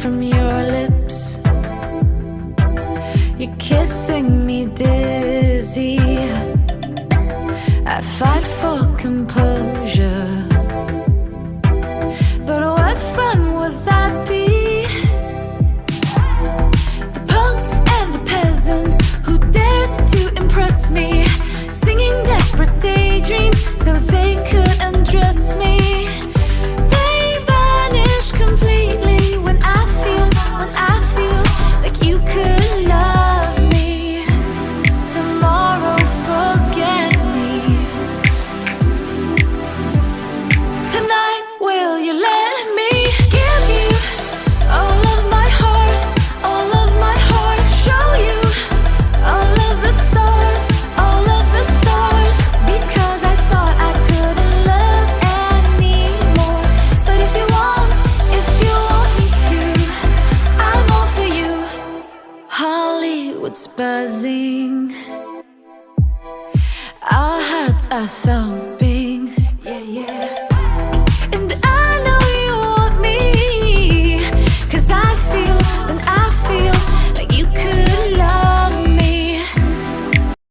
from your lips. You're kissing me dizzy. I fight for composure, but what fun would that be? The punks and the peasants who dared to impress me, singing desperate daydreams so they could undress me. They vanish completely when I feel like you could love me. Tomorrow, forget me. Tonight, will you let me give you all of my heart, all of my heart? Show you all of the stars, all of the stars. Because I thought I couldn't love anymore. But if you want me to, I'm all for you. Hollywood's buzzing, our hearts are thumping.